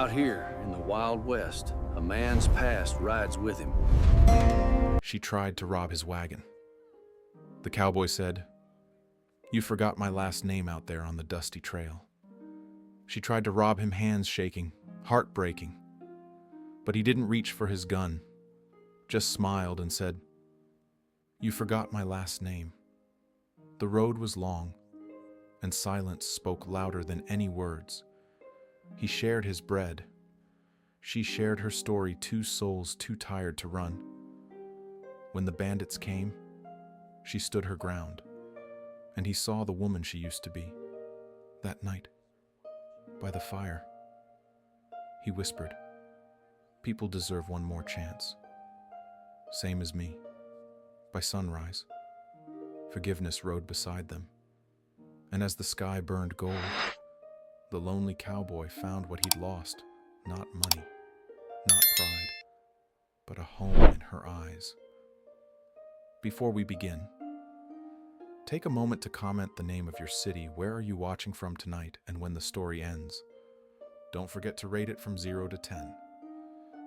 Out here in the Wild West, a man's past rides with him. She tried to rob his wagon. The cowboy said, "You forgot my last name out there on the dusty trail." She tried to rob him, hands shaking, heartbreaking. But he didn't reach for his gun, just smiled and said, "You forgot my last name." The road was long, and silence spoke louder than any words. He shared his bread. She shared her story, two souls too tired to run. When the bandits came, she stood her ground, and he saw the woman she used to be. That night, by the fire, he whispered, "People deserve one more chance. Same as me." By sunrise, forgiveness rode beside them, and as the sky burned gold, the lonely cowboy found what he'd lost, not money, not pride, but a home in her eyes. Before we begin, take a moment to comment the name of your city. Where are you watching from tonight, and when the story ends? Don't forget to rate it from 0 to 10.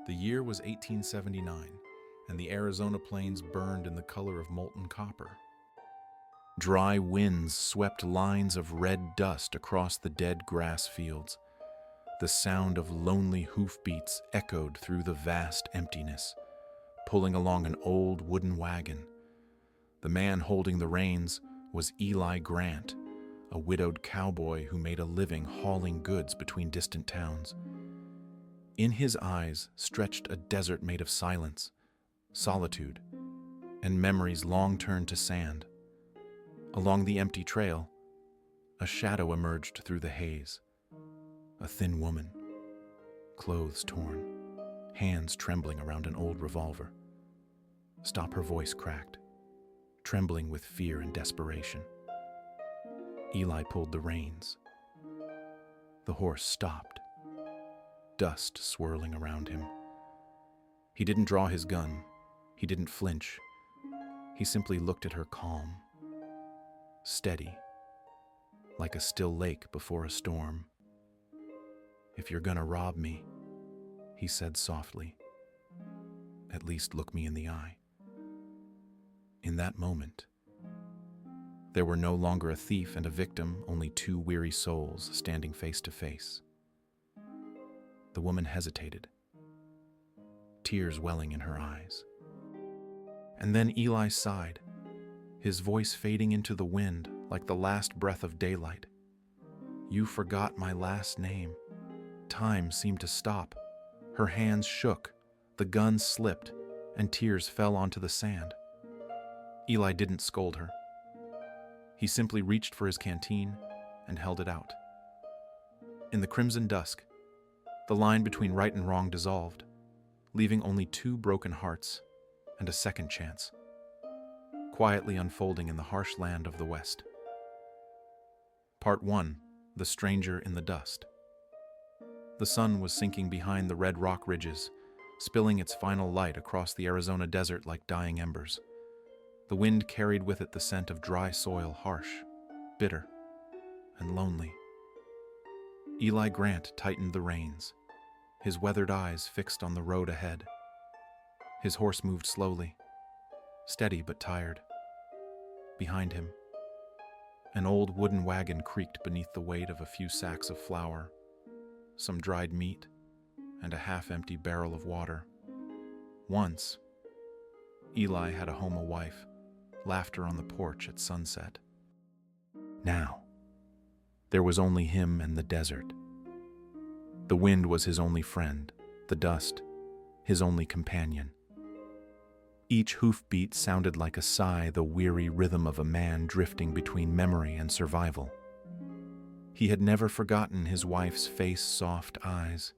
The year was 1879, and the Arizona plains burned in the color of molten copper. Dry winds swept lines of red dust across the dead grass fields. The sound of lonely hoofbeats echoed through the vast emptiness, pulling along an old wooden wagon. The man holding the reins was Eli Grant, a widowed cowboy who made a living hauling goods between distant towns. In his eyes stretched a desert made of silence, solitude, and memories long turned to sand. Along the empty trail, a shadow emerged through the haze. A thin woman, clothes torn, hands trembling around an old revolver. Her voice cracked, trembling with fear and desperation. Eli pulled the reins. The horse stopped, dust swirling around him. He didn't draw his gun. He didn't flinch. He simply looked at her calm, steady, like a still lake before a storm. "If you're gonna rob me," he said softly, "at least look me in the eye." In that moment, there were no longer a thief and a victim, only two weary souls standing face to face. The woman hesitated, tears welling in her eyes. And then Eli sighed, his voice fading into the wind like the last breath of daylight. "You forgot my last name." Time seemed to stop. Her hands shook, the gun slipped, and tears fell onto the sand. Eli didn't scold her. He simply reached for his canteen and held it out. In the crimson dusk, the line between right and wrong dissolved, leaving only two broken hearts and a second chance, quietly unfolding in the harsh land of the West. Part 1. The Stranger in the Dust. The sun was sinking behind the red rock ridges, spilling its final light across the Arizona desert like dying embers. The wind carried with it the scent of dry soil, harsh, bitter, and lonely. Eli Grant tightened the reins, his weathered eyes fixed on the road ahead. His horse moved slowly, steady but tired. Behind him, an old wooden wagon creaked beneath the weight of a few sacks of flour, some dried meat, and a half-empty barrel of water. Once, Eli had a home, a wife, laughter on the porch at sunset. Now, there was only him and the desert. The wind was his only friend, the dust, his only companion. Each hoofbeat sounded like a sigh, the weary rhythm of a man drifting between memory and survival. He had never forgotten his wife's face, soft eyes,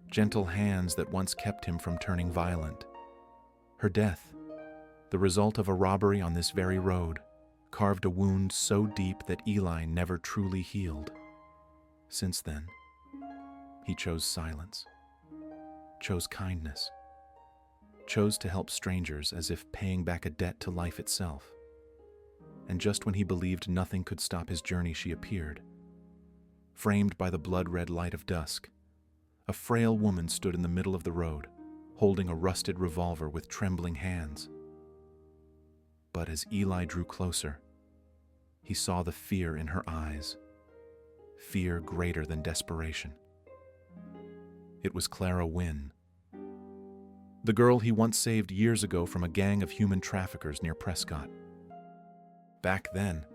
gentle hands that once kept him from turning violent. Her death, the result of a robbery on this very road, carved a wound so deep that Eli never truly healed. Since then, he chose silence, chose kindness, chose to help strangers as if paying back a debt to life itself. And just when he believed nothing could stop his journey, she appeared, framed by the blood-red light of dusk, A frail woman stood in the middle of the road, holding a rusted revolver with trembling hands. But as Eli drew closer, he saw the fear in her eyes, fear greater than desperation. It was Clara Wynne, the girl he once saved years ago from a gang of human traffickers near Prescott. Back then,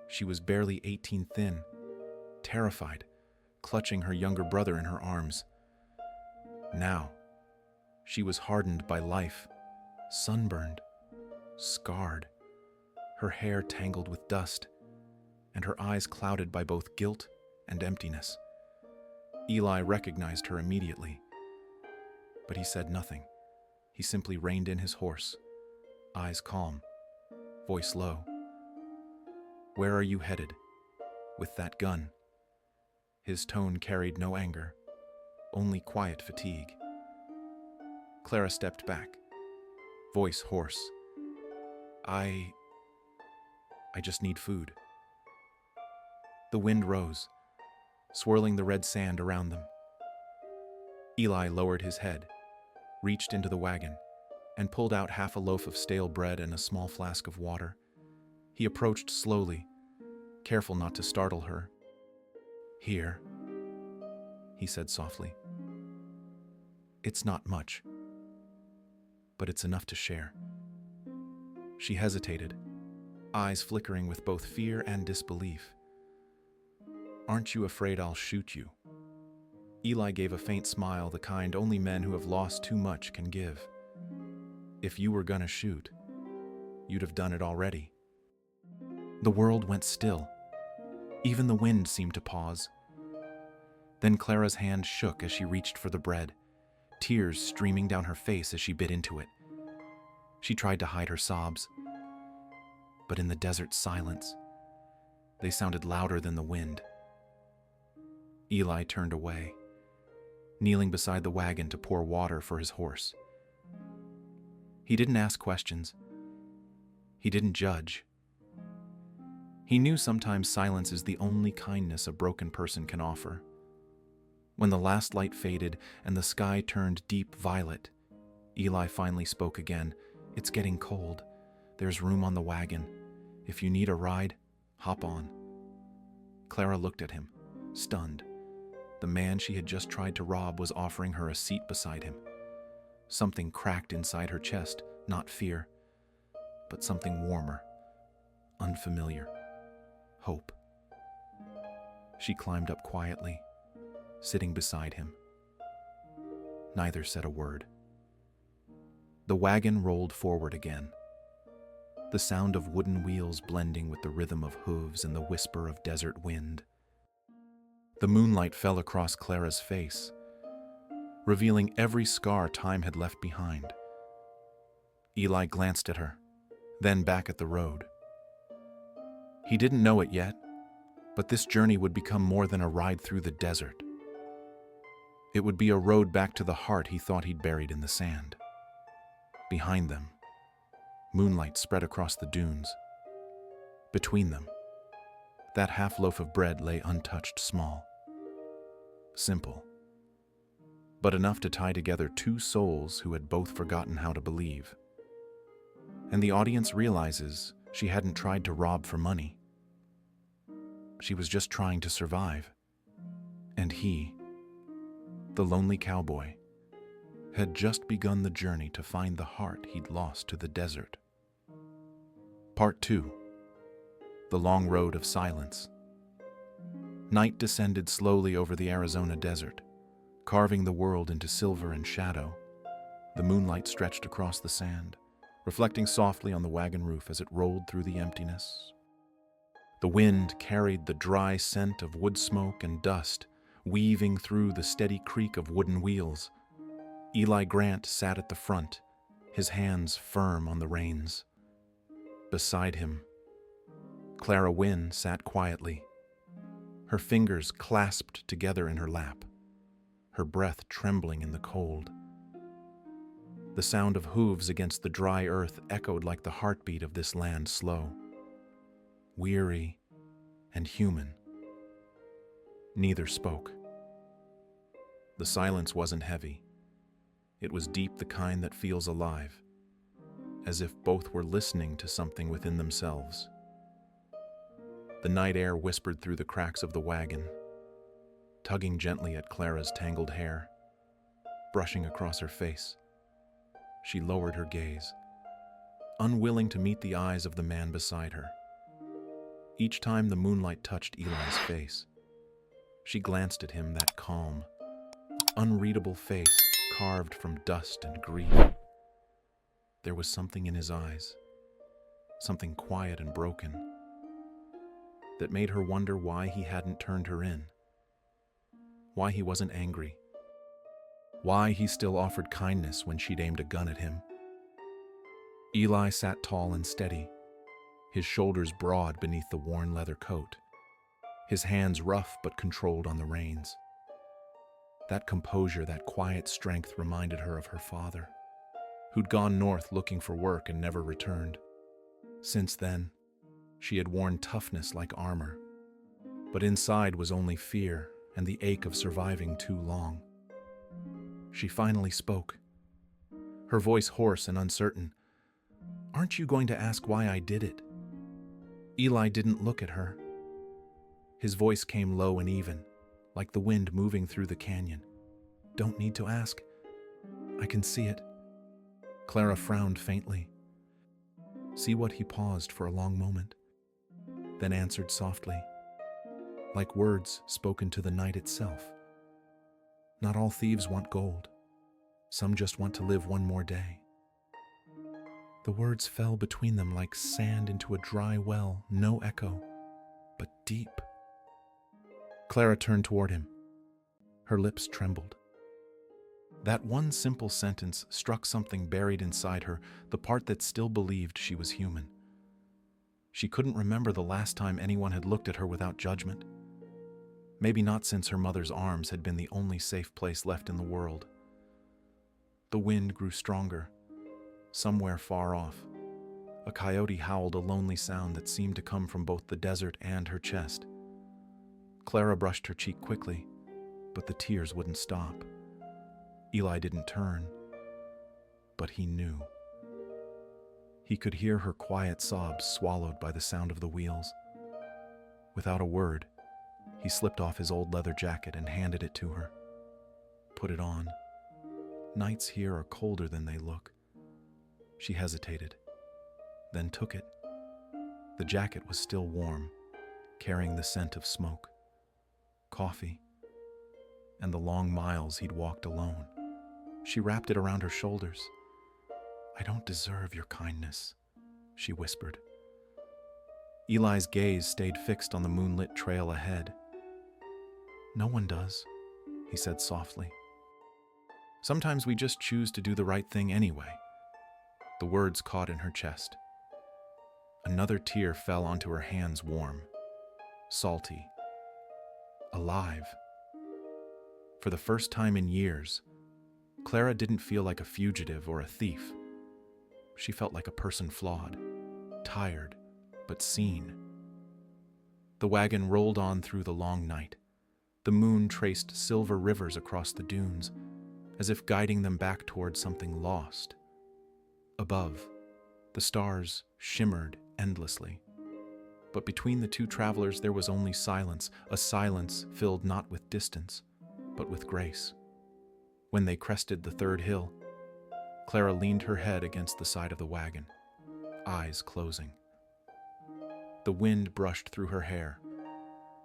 she was barely 18 thin, terrified, clutching her younger brother in her arms. Now, she was hardened by life, sunburned, scarred, her hair tangled with dust, and her eyes clouded by both guilt and emptiness. Eli recognized her immediately, but he said nothing. He simply reined in his horse, eyes calm, voice low. "Where are you headed? With that gun?" His tone carried no anger, only quiet fatigue. Clara stepped back, voice hoarse. I just need food." The wind rose, swirling the red sand around them. Eli lowered his head, reached into the wagon, and pulled out half a loaf of stale bread and a small flask of water. He approached slowly, careful not to startle her. "Here," he said softly. "It's not much, but it's enough to share." She hesitated, eyes flickering with both fear and disbelief. "Aren't you afraid I'll shoot you?" Eli gave a faint smile, the kind only men who have lost too much can give. "If you were gonna shoot, you'd have done it already." The world went still. Even the wind seemed to pause. Then Clara's hand shook as she reached for the bread, tears streaming down her face as she bit into it. She tried to hide her sobs, but in the desert silence, they sounded louder than the wind. Eli turned away, kneeling beside the wagon to pour water for his horse. He didn't ask questions. He didn't judge. He knew sometimes silence is the only kindness a broken person can offer. When the last light faded and the sky turned deep violet, Eli finally spoke again. "It's getting cold. There's room on the wagon. If you need a ride, hop on." Clara looked at him, stunned. The man she had just tried to rob was offering her a seat beside him. Something cracked inside her chest, not fear, but something warmer, unfamiliar, hope. She climbed up quietly, sitting beside him. Neither said a word. The wagon rolled forward again, the sound of wooden wheels blending with the rhythm of hooves and the whisper of desert wind. The moonlight fell across Clara's face, revealing every scar time had left behind. Eli glanced at her, then back at the road. He didn't know it yet, but this journey would become more than a ride through the desert. It would be a road back to the heart he thought he'd buried in the sand. Behind them, moonlight spread across the dunes. Between them, that half loaf of bread lay untouched, small. Simple, but enough to tie together two souls who had both forgotten how to believe. And the audience realizes she hadn't tried to rob for money. She was just trying to survive. And he, the lonely cowboy, had just begun the journey to find the heart he'd lost to the desert. Part 2. The Long Road of Silence. Night descended slowly over the Arizona desert, carving the world into silver and shadow. The moonlight stretched across the sand, reflecting softly on the wagon roof as it rolled through the emptiness. The wind carried the dry scent of wood smoke and dust, weaving through the steady creak of wooden wheels. Eli Grant sat at the front, his hands firm on the reins. Beside him, Clara Wynne sat quietly, her fingers clasped together in her lap, her breath trembling in the cold. The sound of hooves against the dry earth echoed like the heartbeat of this land, slow, weary, and human. Neither spoke. The silence wasn't heavy. It was deep, the kind that feels alive, as if both were listening to something within themselves. The night air whispered through the cracks of the wagon, tugging gently at Clara's tangled hair, brushing across her face. She lowered her gaze, unwilling to meet the eyes of the man beside her. Each time the moonlight touched Eli's face, she glanced at him, that calm, unreadable face carved from dust and grief. There was something in his eyes, something quiet and broken, that made her wonder why he hadn't turned her in, why he wasn't angry, why he still offered kindness when she'd aimed a gun at him. Eli sat tall and steady, his shoulders broad beneath the worn leather coat, his hands rough but controlled on the reins. That composure, that quiet strength reminded her of her father, who'd gone north looking for work and never returned. Since then, she had worn toughness like armor, but inside was only fear and the ache of surviving too long. She finally spoke, her voice hoarse and uncertain. "Aren't you going to ask why I did it?" Eli didn't look at her. His voice came low and even, like the wind moving through the canyon. "Don't need to ask. I can see it." Clara frowned faintly. "See what?" He paused for a long moment, then answered softly, like words spoken to the night itself. "Not all thieves want gold. Some just want to live one more day." The words fell between them like sand into a dry well, no echo, but deep. Clara turned toward him. Her lips trembled. That one simple sentence struck something buried inside her, the part that still believed she was human. She couldn't remember the last time anyone had looked at her without judgment. Maybe not since her mother's arms had been the only safe place left in the world. The wind grew stronger. Somewhere far off, a coyote howled, a lonely sound that seemed to come from both the desert and her chest. Clara brushed her cheek quickly, but the tears wouldn't stop. Eli didn't turn, but he knew. He could hear her quiet sobs swallowed by the sound of the wheels. Without a word, he slipped off his old leather jacket and handed it to her. "Put it on. Nights here are colder than they look." She hesitated, then took it. The jacket was still warm, carrying the scent of smoke, coffee, and the long miles he'd walked alone. She wrapped it around her shoulders. "I don't deserve your kindness," she whispered. Eli's gaze stayed fixed on the moonlit trail ahead. "No one does," he said softly. "Sometimes we just choose to do the right thing anyway." The words caught in her chest. Another tear fell onto her hands, warm, salty, alive. For the first time in years, Clara didn't feel like a fugitive or a thief. She felt like a person flawed, tired, but seen. The wagon rolled on through the long night. The moon traced silver rivers across the dunes, as if guiding them back toward something lost. Above, the stars shimmered endlessly. But between the two travelers there was only silence, a silence filled not with distance, but with grace. When they crested the third hill, Clara leaned her head against the side of the wagon, eyes closing. The wind brushed through her hair,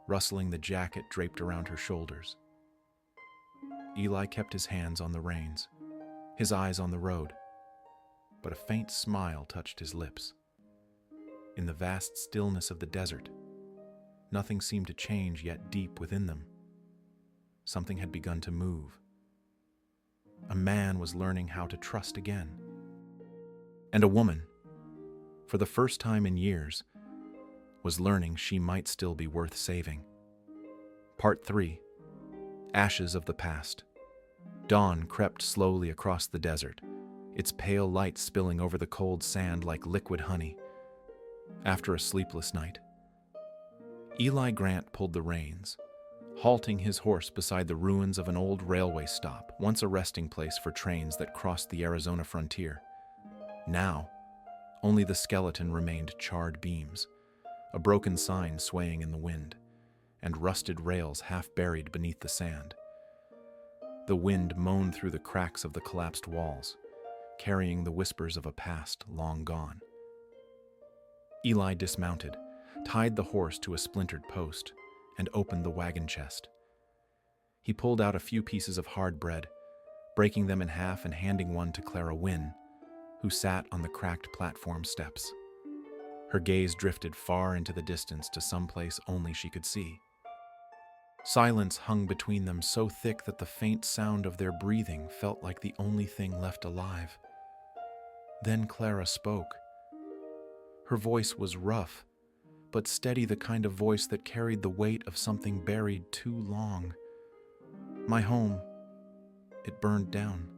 rustling the jacket draped around her shoulders. Eli kept his hands on the reins, his eyes on the road, but a faint smile touched his lips. In the vast stillness of the desert, nothing seemed to change, yet deep within them, something had begun to move. A man was learning how to trust again. And a woman, for the first time in years, was learning she might still be worth saving. Part 3. Ashes of the Past. Dawn crept slowly across the desert, its pale light spilling over the cold sand like liquid honey. After a sleepless night, Eli Grant pulled the reins, halting his horse beside the ruins of an old railway stop, once a resting place for trains that crossed the Arizona frontier. Now, only the skeleton remained charred beams, a broken sign swaying in the wind, and rusted rails half buried beneath the sand. The wind moaned through the cracks of the collapsed walls, carrying the whispers of a past long gone. Eli dismounted, tied the horse to a splintered post, and opened the wagon chest. He pulled out a few pieces of hard bread, breaking them in half and handing one to Clara Wynne, who sat on the cracked platform steps. Her gaze drifted far into the distance to some place only she could see. Silence hung between them so thick that the faint sound of their breathing felt like the only thing left alive. Then Clara spoke. Her voice was rough, but steady, the kind of voice that carried the weight of something buried too long. My home, it burned down.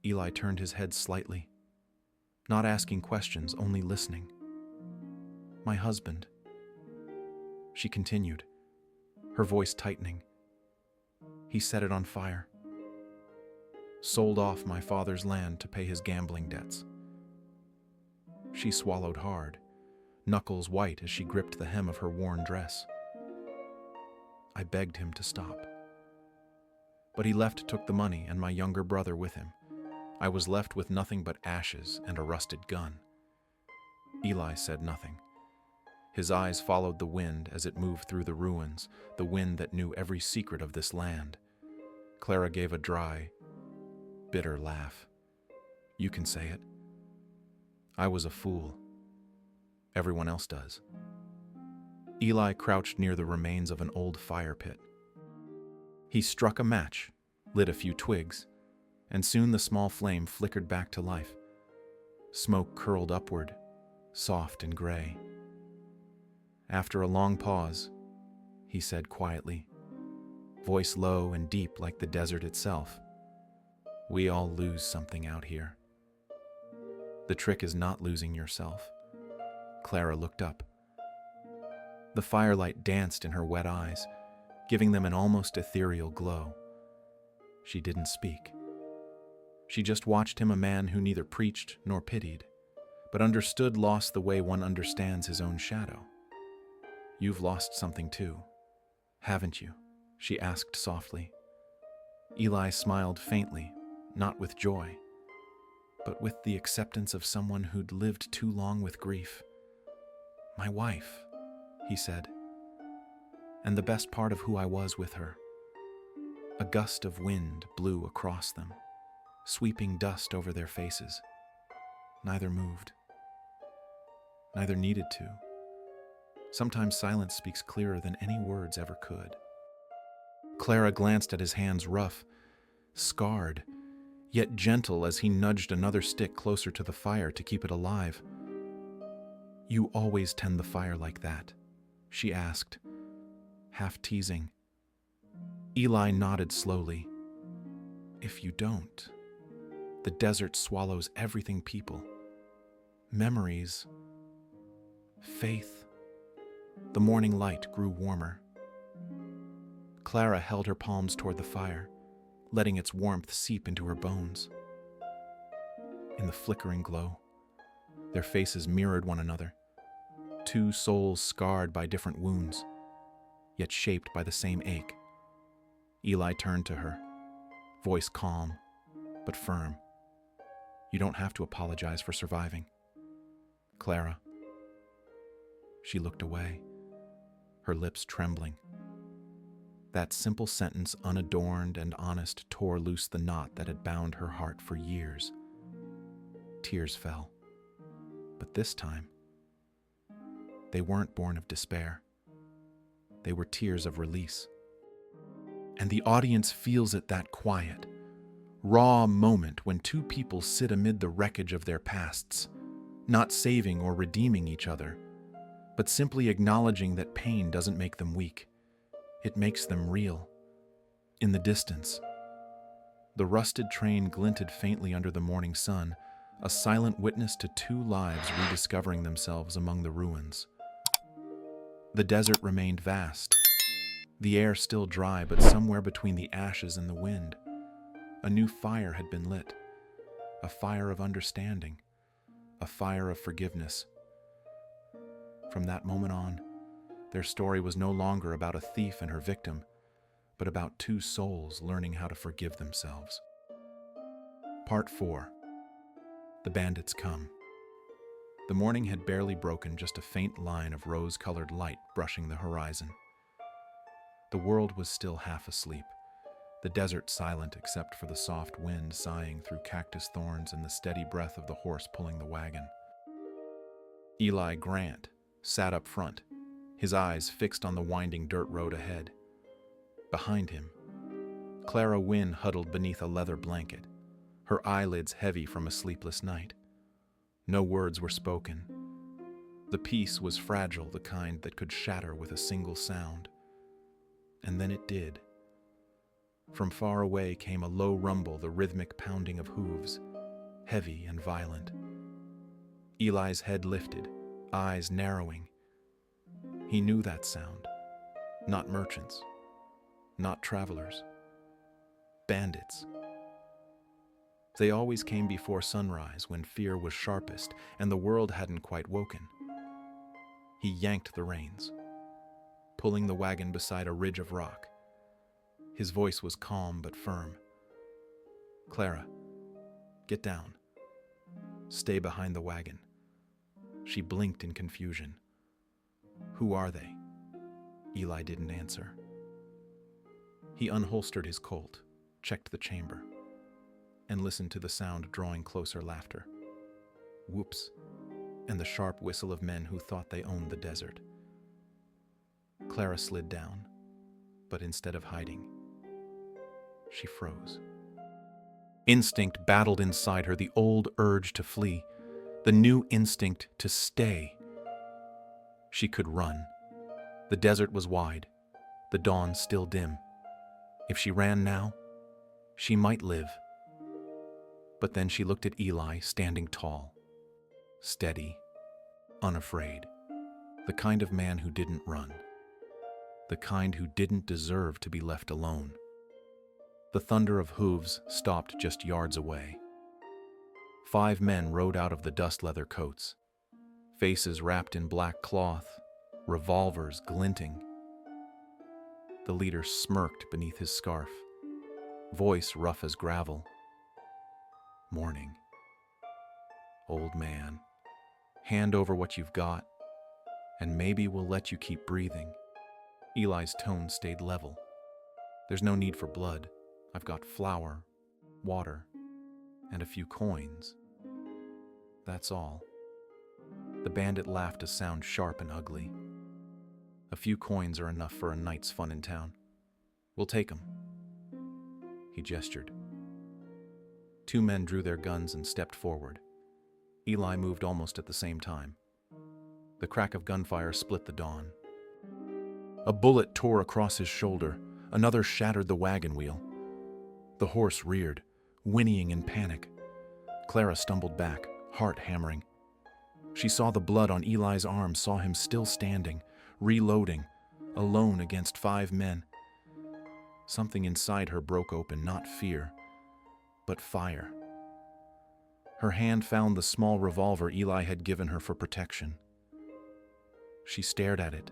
Eli turned his head slightly, not asking questions, only listening. My husband, she continued, her voice tightening. He set it on fire. Sold off my father's land to pay his gambling debts. She swallowed hard, knuckles white as she gripped the hem of her worn dress. I begged him to stop. But he took the money and my younger brother with him. I was left with nothing but ashes and a rusted gun. Eli said nothing. His eyes followed the wind as it moved through the ruins, the wind that knew every secret of this land. Clara gave a dry, bitter laugh. You can say it. I was a fool. Everyone else does. Eli crouched near the remains of an old fire pit. He struck a match, lit a few twigs, and soon the small flame flickered back to life. Smoke curled upward, soft and gray. After a long pause, he said quietly, voice low and deep like the desert itself, "We all lose something out here. The trick is not losing yourself." Clara looked up. The firelight danced in her wet eyes, giving them an almost ethereal glow. She didn't speak. She just watched him, a man who neither preached nor pitied, but understood loss the way one understands his own shadow. You've lost something too, haven't you? She asked softly. Eli smiled faintly, not with joy, but with the acceptance of someone who'd lived too long with grief. My wife, he said, and the best part of who I was with her. A gust of wind blew across them, sweeping dust over their faces. Neither moved. Neither needed to. Sometimes silence speaks clearer than any words ever could. Clara glanced at his hands, rough, scarred, yet gentle as he nudged another stick closer to the fire to keep it alive. You always tend the fire like that, she asked, half teasing. Eli nodded slowly. If you don't, the desert swallows everything people. Memories, faith. The morning light grew warmer. Clara held her palms toward the fire, letting its warmth seep into her bones. In the flickering glow, their faces mirrored one another, two souls scarred by different wounds, yet shaped by the same ache. Eli turned to her, voice calm, but firm. You don't have to apologize for surviving. Clara. She looked away, her lips trembling. That simple sentence, unadorned and honest, tore loose the knot that had bound her heart for years. Tears fell. But this time, they weren't born of despair. They were tears of release. And the audience feels it, that quiet, raw moment when two people sit amid the wreckage of their pasts, not saving or redeeming each other, but simply acknowledging that pain doesn't make them weak. It makes them real. In the distance, the rusted train glinted faintly under the morning sun, a silent witness to two lives rediscovering themselves among the ruins. The desert remained vast The air still dry, but somewhere between the ashes and the wind, a new fire had been lit. A fire of understanding. A fire of forgiveness. From that moment on, their story was no longer about a thief and her victim, but about two souls learning how to forgive themselves. Part 4. The bandits come. The morning had barely broken, just a faint line of rose-colored light brushing the horizon. The world was still half asleep, the desert silent except for the soft wind sighing through cactus thorns and the steady breath of the horse pulling the wagon. Eli Grant sat up front, his eyes fixed on the winding dirt road ahead. Behind him, Clara Wynne huddled beneath a leather blanket, her eyelids heavy from a sleepless night. No words were spoken. The peace was fragile, the kind that could shatter with a single sound. And then it did. From far away came a low rumble, the rhythmic pounding of hooves, heavy and violent. Eli's head lifted, eyes narrowing. He knew that sound. Not merchants. Not travelers. Bandits. They always came before sunrise, when fear was sharpest and the world hadn't quite woken. He yanked the reins, pulling the wagon beside a ridge of rock. His voice was calm but firm. "Clara, get down. Stay behind the wagon." She blinked in confusion. "Who are they?" Eli didn't answer. He unholstered his Colt, checked the chamber, and listened to the sound drawing closer laughter. Whoops, and the sharp whistle of men who thought they owned the desert. Clara slid down, but instead of hiding, she froze. Instinct battled inside her, the old urge to flee, the new instinct to stay. She could run. The desert was wide, the dawn still dim. If she ran now, she might live. But then she looked at Eli, standing tall, steady, unafraid. The kind of man who didn't run. The kind who didn't deserve to be left alone. The thunder of hooves stopped just yards away. 5 men rode out of the dust leather coats, faces wrapped in black cloth, revolvers glinting. The leader smirked beneath his scarf, voice rough as gravel. "Morning. Old man, hand over what you've got, and maybe we'll let you keep breathing." Eli's tone stayed level. "There's no need for blood. I've got flour, water, and a few coins. That's all." The bandit laughed, a sound sharp and ugly. "A few coins are enough for a night's fun in town. We'll take 'em." He gestured. 2 men drew their guns and stepped forward. Eli moved almost at the same time. The crack of gunfire split the dawn. A bullet tore across his shoulder. Another shattered the wagon wheel. The horse reared, whinnying in panic. Clara stumbled back, heart hammering. She saw the blood on Eli's arm, saw him still standing, reloading, alone against 5 men. Something inside her broke open, not fear, but fire. Her hand found the small revolver Eli had given her for protection. She stared at it,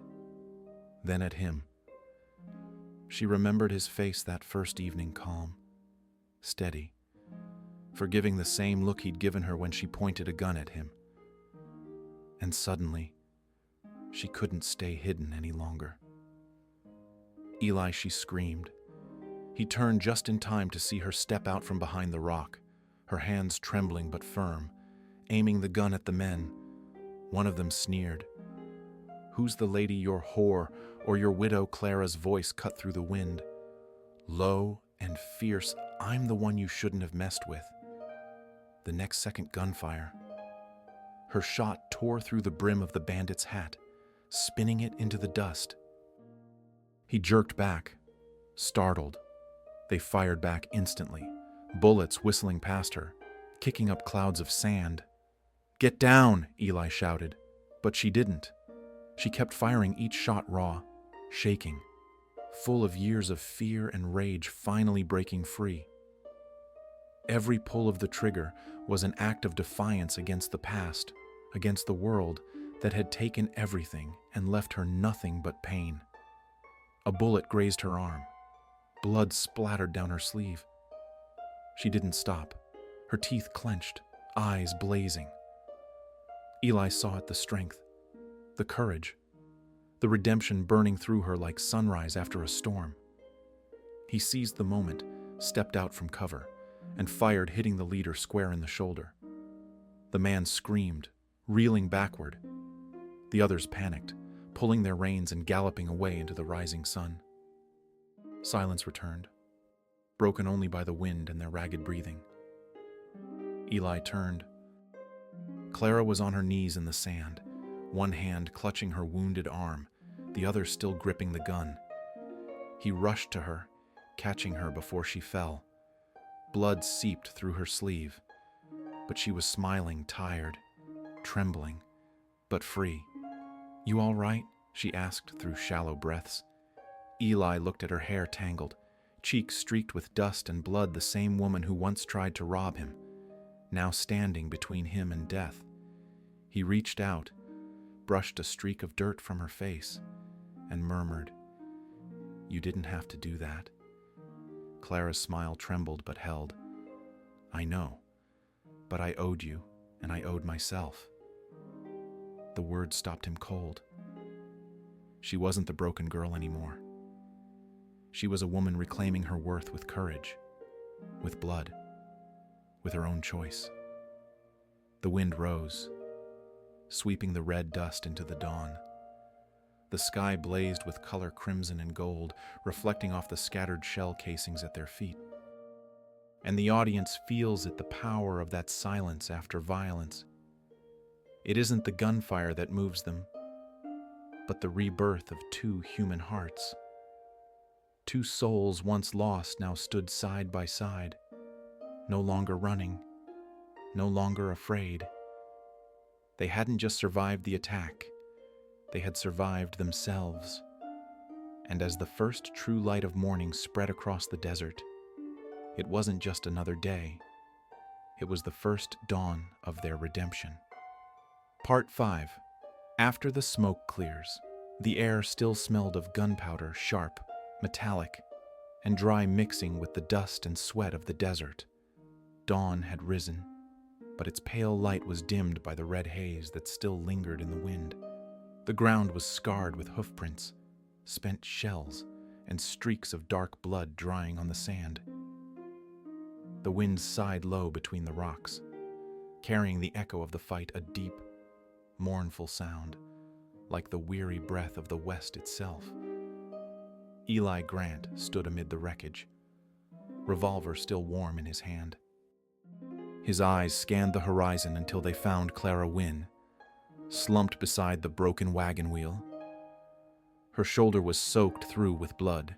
then at him. She remembered his face that first evening, calm, steady, forgiving the same look he'd given her when she pointed a gun at him. And suddenly, she couldn't stay hidden any longer. "Eli," she screamed. He turned just in time to see her step out from behind the rock, her hands trembling but firm, aiming the gun at the men. One of them sneered. "Who's the lady, your whore, or your widow?" Clara's voice cut through the wind. Low and fierce. "I'm the one you shouldn't have messed with." The next second, gunfire. Her shot tore through the brim of the bandit's hat, spinning it into the dust. He jerked back, startled. They fired back instantly, bullets whistling past her, kicking up clouds of sand. "Get down!" Eli shouted, but she didn't. She kept firing, each shot raw, shaking. full of years of fear and rage finally breaking free. Every pull of the trigger was an act of defiance against the past, against the world that had taken everything and left her nothing but pain. A bullet grazed her arm. Blood splattered down her sleeve. She didn't stop, her teeth clenched, eyes blazing. Eli saw it, the strength, the courage, the redemption burning through her like sunrise after a storm. He seized the moment, stepped out from cover, and fired, hitting the leader square in the shoulder. The man screamed, reeling backward. The others panicked, pulling their reins and galloping away into the rising sun. Silence returned, broken only by the wind and their ragged breathing. Eli turned. Clara was on her knees in the sand, one hand clutching her wounded arm, the other still gripping the gun. He rushed to her, catching her before she fell. Blood seeped through her sleeve, but she was smiling, tired, trembling, but free. "You all right?" she asked through shallow breaths. Eli looked at her hair tangled, cheeks streaked with dust and blood, the same woman who once tried to rob him, now standing between him and death. He reached out, brushed a streak of dirt from her face, and murmured, "You didn't have to do that." Clara's smile trembled but held. "I know, but I owed you, and I owed myself." The words stopped him cold. She wasn't the broken girl anymore. She was a woman reclaiming her worth with courage, with blood, with her own choice. The wind rose, sweeping the red dust into the dawn. The sky blazed with color crimson and gold, reflecting off the scattered shell casings at their feet. And the audience feels it, the power of that silence after violence. It isn't the gunfire that moves them, but the rebirth of two human hearts. Two souls once lost now stood side by side, no longer running, no longer afraid. They hadn't just survived the attack, they had survived themselves. And as the first true light of morning spread across the desert, it wasn't just another day, it was the first dawn of their redemption. Part 5. After the smoke clears, the air still smelled of gunpowder, sharp, metallic, and dry, mixing with the dust and sweat of the desert. Dawn had risen, but its pale light was dimmed by the red haze that still lingered in the wind. The ground was scarred with hoofprints, spent shells, and streaks of dark blood drying on the sand. The wind sighed low between the rocks, carrying the echo of the fight, a deep, mournful sound, like the weary breath of the West itself. Eli Grant stood amid the wreckage, revolver still warm in his hand. His eyes scanned the horizon until they found Clara Wynne, slumped beside the broken wagon wheel. Her shoulder was soaked through with blood,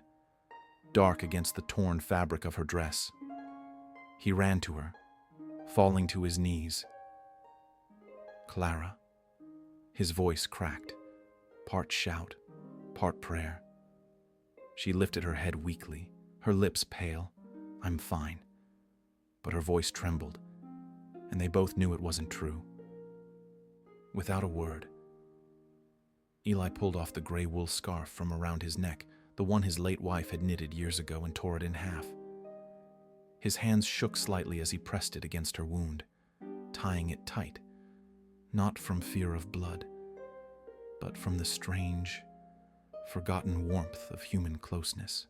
dark against the torn fabric of her dress. He ran to her, falling to his knees. "Clara." His voice cracked, part shout, part prayer. She lifted her head weakly, her lips pale. "I'm fine." But her voice trembled, and they both knew it wasn't true. Without a word, Eli pulled off the gray wool scarf from around his neck, the one his late wife had knitted years ago, and tore it in half. His hands shook slightly as he pressed it against her wound, tying it tight, not from fear of blood, but from the strange, forgotten warmth of human closeness.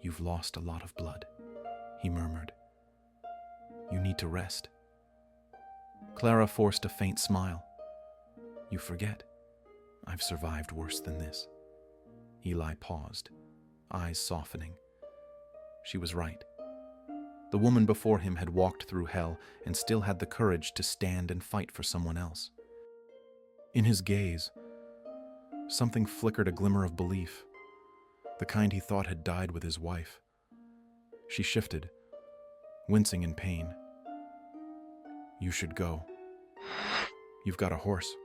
"You've lost a lot of blood," he murmured. "You need to rest." Clara forced a faint smile. "You forget. I've survived worse than this." Eli paused, eyes softening. She was right. The woman before him had walked through hell and still had the courage to stand and fight for someone else. In his gaze, something flickered, a glimmer of belief, the kind he thought had died with his wife. She shifted, wincing in pain. "You should go. You've got a horse.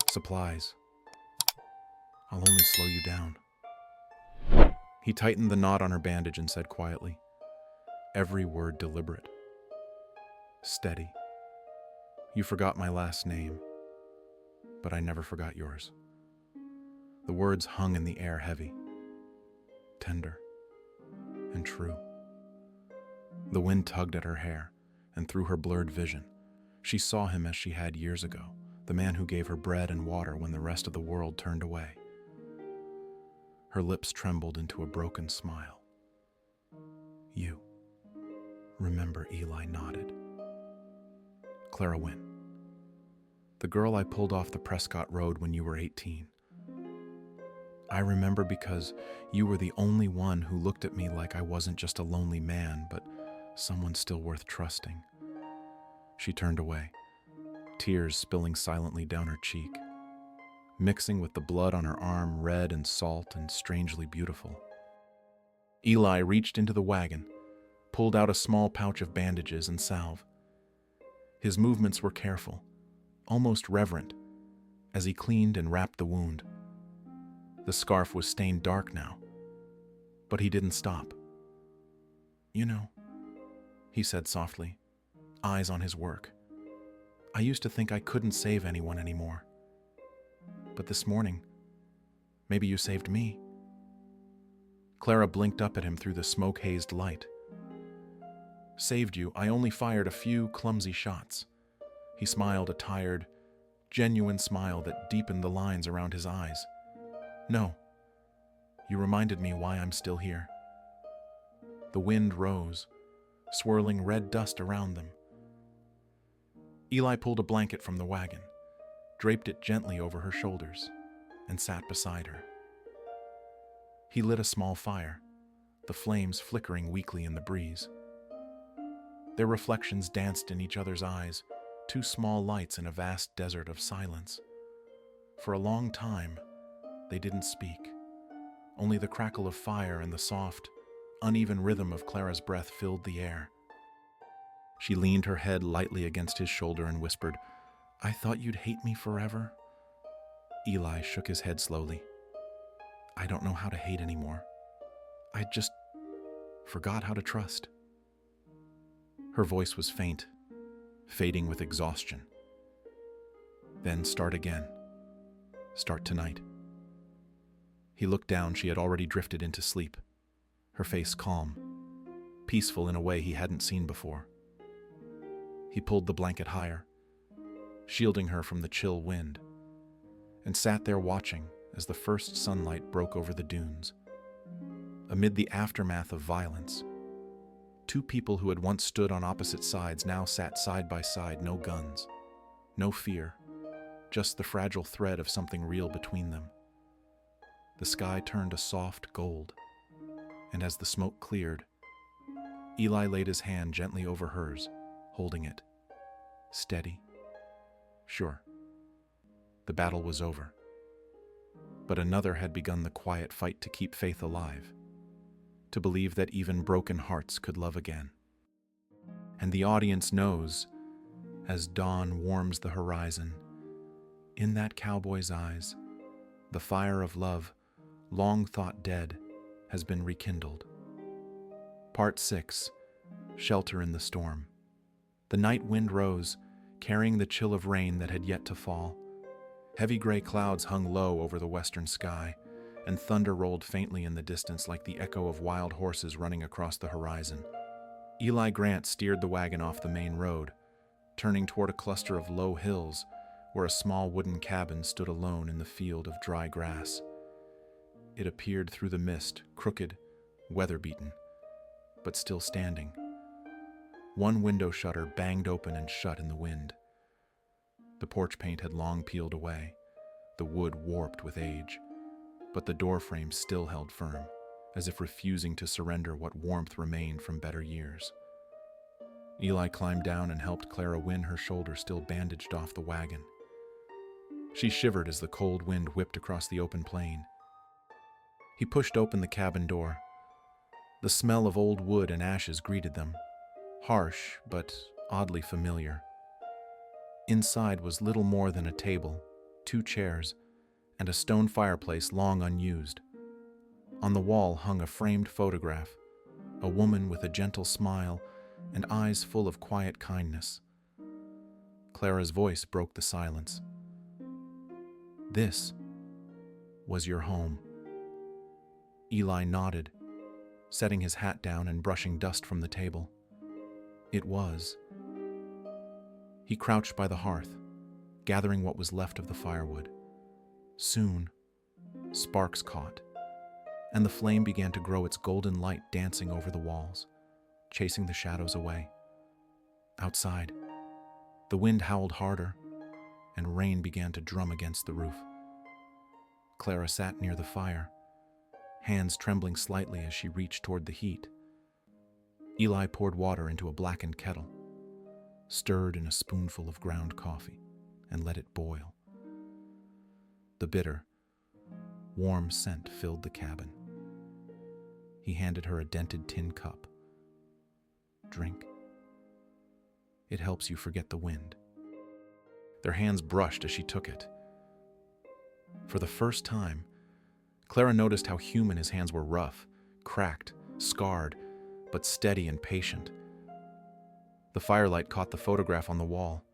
Supplies. I'll only slow you down." He tightened the knot on her bandage and said quietly, every word deliberate. Steady. You forgot my last name, but I never forgot yours. The words hung in the air heavy, tender, and true. The wind tugged at her hair, and through her blurred vision, she saw him as she had years ago, the man who gave her bread and water when the rest of the world turned away. Her lips trembled into a broken smile. You. Remember, Eli nodded. Clara Wynn. The girl I pulled off the Prescott Road when you were 18. I remember because you were the only one who looked at me like I wasn't just a lonely man, but someone still worth trusting. She turned away, tears spilling silently down her cheek, mixing with the blood on her arm, red and salt and strangely beautiful. Eli reached into the wagon, pulled out a small pouch of bandages and salve. His movements were careful, almost reverent, as he cleaned and wrapped the wound. The scarf was stained dark now, but he didn't stop. You know, he said softly, eyes on his work. I used to think I couldn't save anyone anymore. But this morning, maybe you saved me. Clara blinked up at him through the smoke-hazed light. Saved you, I only fired a few clumsy shots. He smiled a tired, genuine smile that deepened the lines around his eyes. No, you reminded me why I'm still here. The wind rose, swirling red dust around them. Eli pulled a blanket from the wagon, draped it gently over her shoulders, and sat beside her. He lit a small fire, the flames flickering weakly in the breeze. Their reflections danced in each other's eyes, two small lights in a vast desert of silence. For a long time, they didn't speak. Only the crackle of fire and the soft, uneven rhythm of Clara's breath filled the air. She leaned her head lightly against his shoulder and whispered, I thought you'd hate me forever. Eli shook his head slowly. I don't know how to hate anymore. I just forgot how to trust. Her voice was faint, fading with exhaustion. Then start again. Start tonight. He looked down. She had already drifted into sleep, her face calm, peaceful in a way he hadn't seen before. He pulled the blanket higher, shielding her from the chill wind, and sat there watching as the first sunlight broke over the dunes. Amid the aftermath of violence, two people who had once stood on opposite sides now sat side by side, no guns, no fear, just the fragile thread of something real between them. The sky turned a soft gold, and as the smoke cleared, Eli laid his hand gently over hers, holding it. Steady. Sure. The battle was over. But another had begun the quiet fight to keep faith alive, to believe that even broken hearts could love again. And the audience knows, as dawn warms the horizon, in that cowboy's eyes, the fire of love, long thought dead, has been rekindled. Part 6. Shelter in the Storm. The night wind rose, carrying the chill of rain that had yet to fall. Heavy gray clouds hung low over the western sky, and thunder rolled faintly in the distance like the echo of wild horses running across the horizon. Eli Grant steered the wagon off the main road, turning toward a cluster of low hills where a small wooden cabin stood alone in the field of dry grass. It appeared through the mist, crooked, weather-beaten, but still standing. One window shutter banged open and shut in the wind. The porch paint had long peeled away, the wood warped with age, but the door frame still held firm, as if refusing to surrender what warmth remained from better years. Eli climbed down and helped Clara Wynn, her shoulder still bandaged, off the wagon. She shivered as the cold wind whipped across the open plain. He pushed open the cabin door. The smell of old wood and ashes greeted them, harsh but oddly familiar. Inside was little more than a table, 2 chairs, and a stone fireplace long unused. On the wall hung a framed photograph, a woman with a gentle smile and eyes full of quiet kindness. Clara's voice broke the silence. "This was your home." Eli nodded, setting his hat down and brushing dust from the table. It was. He crouched by the hearth, gathering what was left of the firewood. Soon, sparks caught, and the flame began to grow, its golden light dancing over the walls, chasing the shadows away. Outside, the wind howled harder, and rain began to drum against the roof. Clara sat near the fire, hands trembling slightly as she reached toward the heat. Eli poured water into a blackened kettle, stirred in a spoonful of ground coffee, and let it boil. The bitter, warm scent filled the cabin. He handed her a dented tin cup. "Drink. It helps you forget the wind." Their hands brushed as she took it. For the first time, Clara noticed how human his hands were: rough, cracked, scarred, but steady and patient. The firelight caught the photograph on the wall.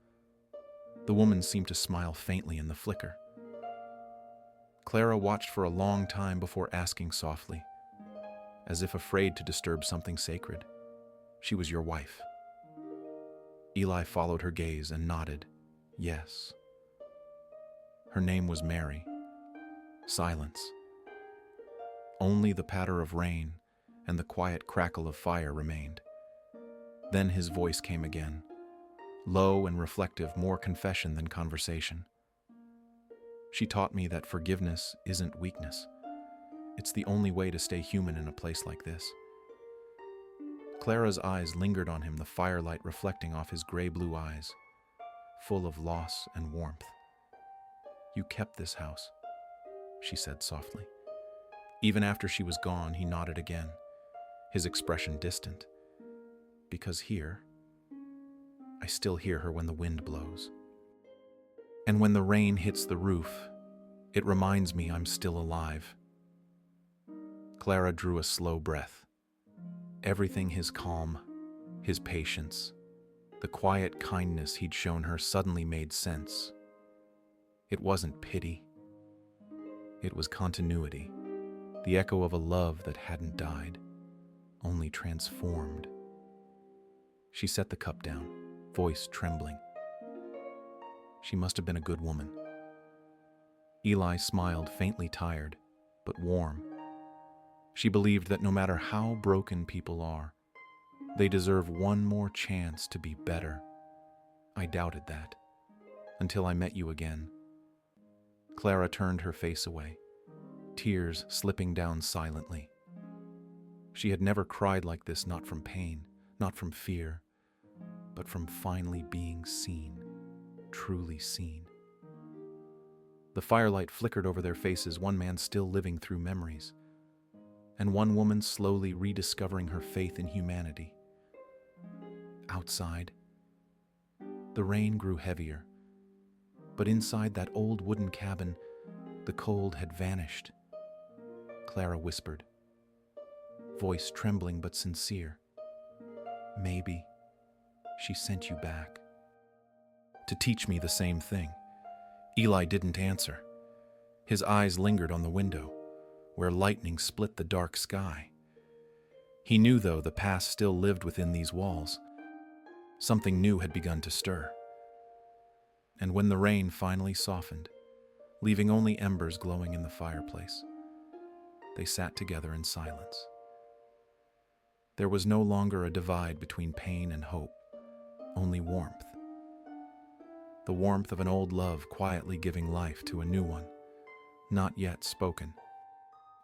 The woman seemed to smile faintly in the flicker. Clara watched for a long time before asking softly, as if afraid to disturb something sacred, "She was your wife?" Eli followed her gaze and nodded, "Yes." Her name was Mary. Silence. Only the patter of rain and the quiet crackle of fire remained. Then his voice came again, low and reflective, more confession than conversation. "She taught me that forgiveness isn't weakness. It's the only way to stay human in a place like this." Clara's eyes lingered on him, the firelight reflecting off his gray-blue eyes, full of loss and warmth. "You kept this house," she said softly. Even after she was gone, he nodded again, his expression distant. "Because here, I still hear her when the wind blows. And when the rain hits the roof, it reminds me I'm still alive." Clara drew a slow breath. Everything, his calm, his patience, the quiet kindness he'd shown her, suddenly made sense. It wasn't pity. It was continuity, the echo of a love that hadn't died, only transformed. She set the cup down, voice trembling. "She must have been a good woman." Eli smiled, faintly tired, but warm. She believed that no matter how broken people are, they deserve one more chance to be better. "I doubted that, until I met you again." Clara turned her face away, tears slipping down silently. She had never cried like this, not from pain, not from fear, but from finally being seen, truly seen. The firelight flickered over their faces, one man still living through memories, and one woman slowly rediscovering her faith in humanity. Outside, the rain grew heavier, but inside that old wooden cabin, the cold had vanished. Clara whispered, voice trembling but sincere, "Maybe she sent you back to teach me the same thing." Eli didn't answer. His eyes lingered on the window, where lightning split the dark sky. He knew, though, the past still lived within these walls. Something new had begun to stir. And when the rain finally softened, leaving only embers glowing in the fireplace, they sat together in silence. There was no longer a divide between pain and hope, only warmth. The warmth of an old love quietly giving life to a new one, not yet spoken,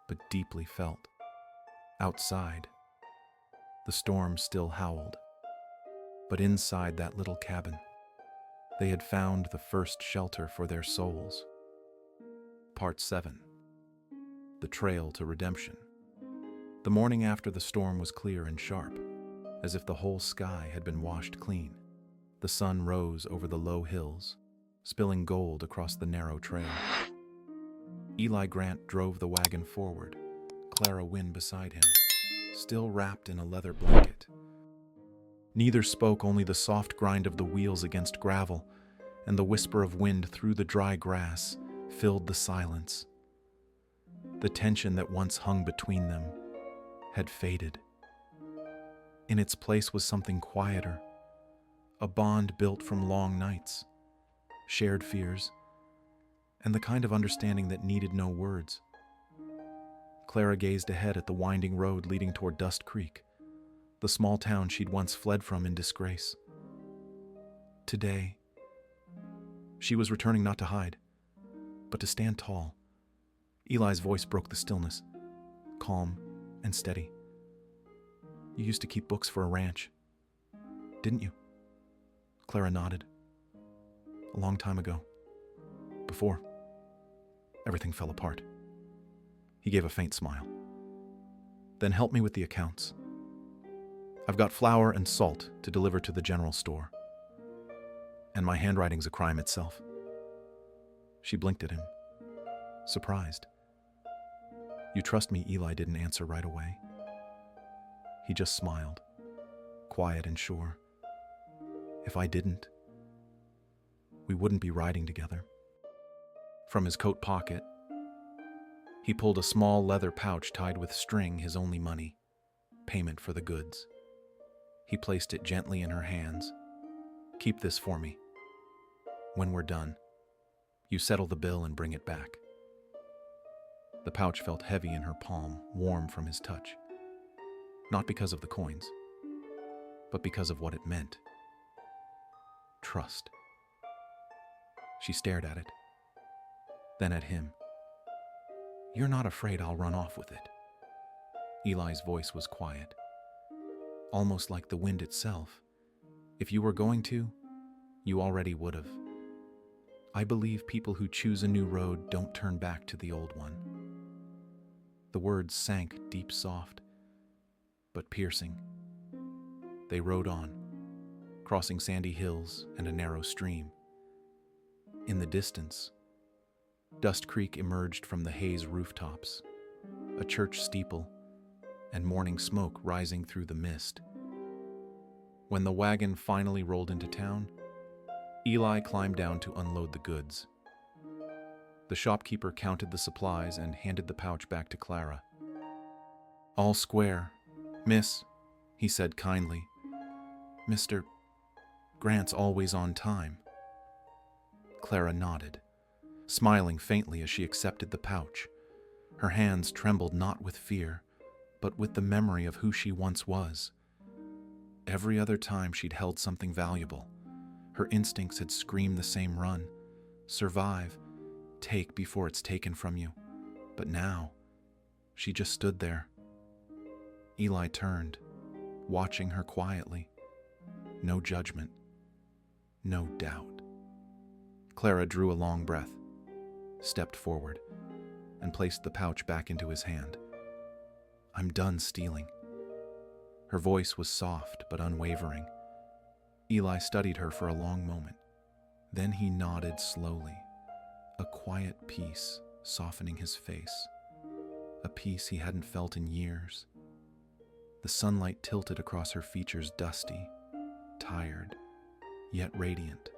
but deeply felt. Outside, the storm still howled, but inside that little cabin, they had found the first shelter for their souls. Part 7. The Trail to Redemption. The morning after the storm was clear and sharp, as if the whole sky had been washed clean. The sun rose over the low hills, spilling gold across the narrow trail. Eli Grant drove the wagon forward, Clara Wynne beside him, still wrapped in a leather blanket. Neither spoke, only the soft grind of the wheels against gravel and the whisper of wind through the dry grass filled the silence. The tension that once hung between them had faded. In its place was something quieter, a bond built from long nights, shared fears, and the kind of understanding that needed no words. Clara gazed ahead at the winding road leading toward Dust Creek, the small town she'd once fled from in disgrace. Today, she was returning not to hide, but to stand tall. Eli's voice broke the stillness, calm and steady. You used to keep books for a ranch, didn't you? Clara nodded. A long time ago. Before everything fell apart. He gave a faint smile. Then help me with the accounts. I've got flour and salt to deliver to the general store. And my handwriting's a crime itself. She blinked at him, surprised. You trust me? Eli didn't answer right away. He just smiled, quiet and sure. If I didn't, we wouldn't be riding together. From his coat pocket, he pulled a small leather pouch tied with string, his only money, payment for the goods. He placed it gently in her hands. Keep this for me. When we're done, you settle the bill and bring it back. The pouch felt heavy in her palm, warm from his touch. Not because of the coins, but because of what it meant. Trust. She stared at it, then at him. You're not afraid I'll run off with it? Eli's voice was quiet, almost like the wind itself. If you were going to, you already would have. I believe people who choose a new road don't turn back to the old one. The words sank deep, soft, but piercing. They rode on, crossing sandy hills and a narrow stream. In the distance, Dust Creek emerged from the haze rooftops, a church steeple, and morning smoke rising through the mist. When the wagon finally rolled into town, Eli climbed down to unload the goods. The shopkeeper counted the supplies and handed the pouch back to Clara. All square, miss, he said kindly. Mr. Grant's always on time. Clara nodded, smiling faintly as she accepted the pouch. Her hands trembled not with fear, but with the memory of who she once was. Every other time she'd held something valuable, her instincts had screamed the same run, survive, take before it's taken from you. But now, she just stood there. Eli turned, watching her quietly. No judgment, no doubt. Clara drew a long breath, stepped forward, and placed the pouch back into his hand. I'm done stealing. Her voice was soft but unwavering. Eli studied her for a long moment. Then he nodded slowly, a quiet peace softening his face, a peace he hadn't felt in years. The sunlight tilted across her features, dusty, tired, yet radiant,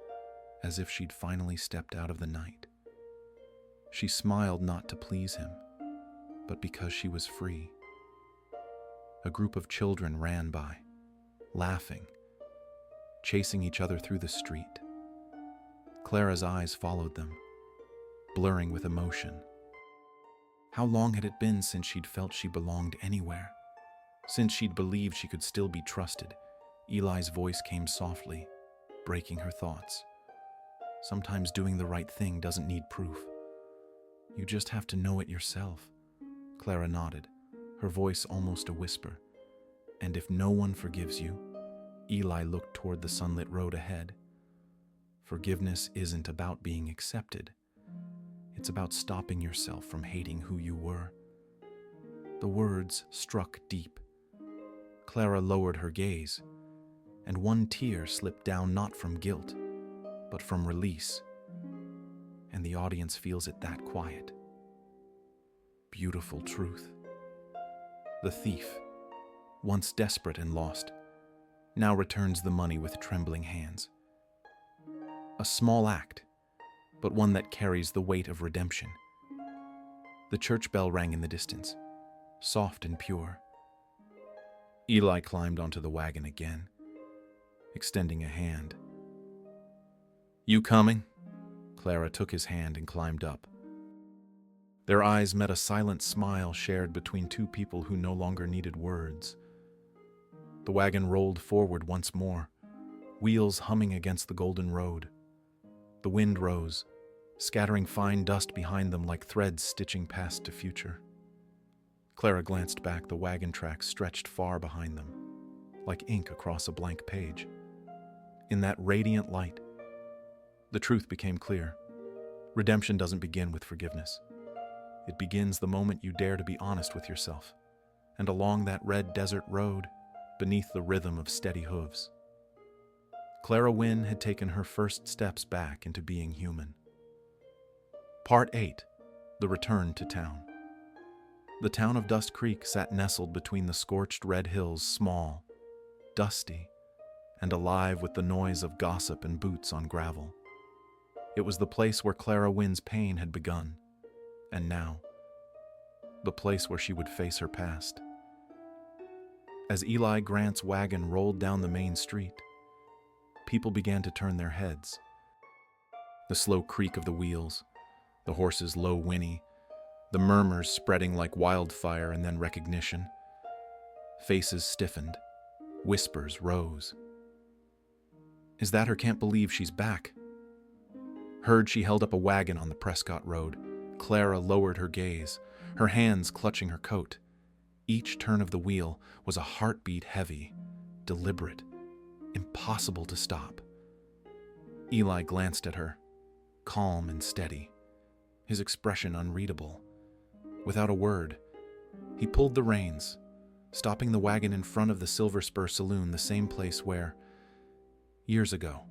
as if she'd finally stepped out of the night. She smiled not to please him, but because she was free. A group of children ran by, laughing, chasing each other through the street. Clara's eyes followed them, blurring with emotion. How long had it been since she'd felt she belonged anywhere? Since she'd believed she could still be trusted? Eli's voice came softly, breaking her thoughts. Sometimes doing the right thing doesn't need proof. You just have to know it yourself. Clara nodded, her voice almost a whisper. And if no one forgives you, Eli looked toward the sunlit road ahead. Forgiveness isn't about being accepted. It's about stopping yourself from hating who you were. The words struck deep. Clara lowered her gaze, and one tear slipped down not from guilt, but from release. And the audience feels it that quiet. Beautiful truth. The thief, once desperate and lost, now returns the money with trembling hands. A small act, but one that carries the weight of redemption. The church bell rang in the distance, soft and pure. Eli climbed onto the wagon again, extending a hand. "You coming?" Clara took his hand and climbed up. Their eyes met a silent smile shared between two people who no longer needed words. The wagon rolled forward once more, wheels humming against the golden road. The wind rose, scattering fine dust behind them like threads stitching past to future. Clara glanced back. The wagon tracks stretched far behind them, like ink across a blank page. In that radiant light, the truth became clear. Redemption doesn't begin with forgiveness. It begins the moment you dare to be honest with yourself, and along that red desert road, beneath the rhythm of steady hooves. Clara Wynne had taken her first steps back into being human. Part 8. The Return to Town. The town of Dust Creek sat nestled between the scorched red hills, small, dusty, and alive with the noise of gossip and boots on gravel. It was the place where Clara Wynne's pain had begun, and now, the place where she would face her past. As Eli Grant's wagon rolled down the main street, people began to turn their heads. The slow creak of the wheels, the horse's low whinny, the murmurs spreading like wildfire, and then recognition. Faces stiffened, whispers rose. "Is that her? Can't believe she's back." Heard she held up a wagon on the Prescott Road. Clara lowered her gaze, her hands clutching her coat. Each turn of the wheel was a heartbeat heavy, deliberate, impossible to stop. Eli glanced at her, calm and steady, his expression unreadable. Without a word, he pulled the reins, stopping the wagon in front of the Silver Spur Saloon, the same place where, years ago,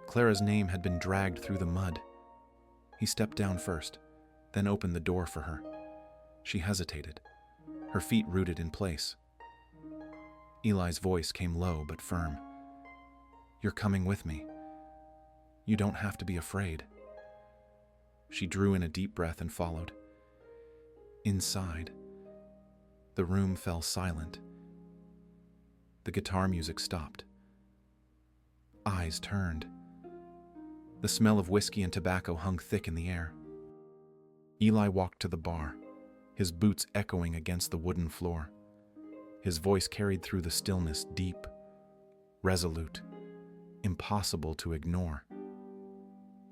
Clara's name had been dragged through the mud. He stepped down first, then opened the door for her. She hesitated, her feet rooted in place. Eli's voice came low but firm. "You're coming with me. You don't have to be afraid." She drew in a deep breath and followed. Inside, the room fell silent. The guitar music stopped. Eyes turned. The smell of whiskey and tobacco hung thick in the air. Eli walked to the bar, his boots echoing against the wooden floor. His voice carried through the stillness, deep, resolute, impossible to ignore.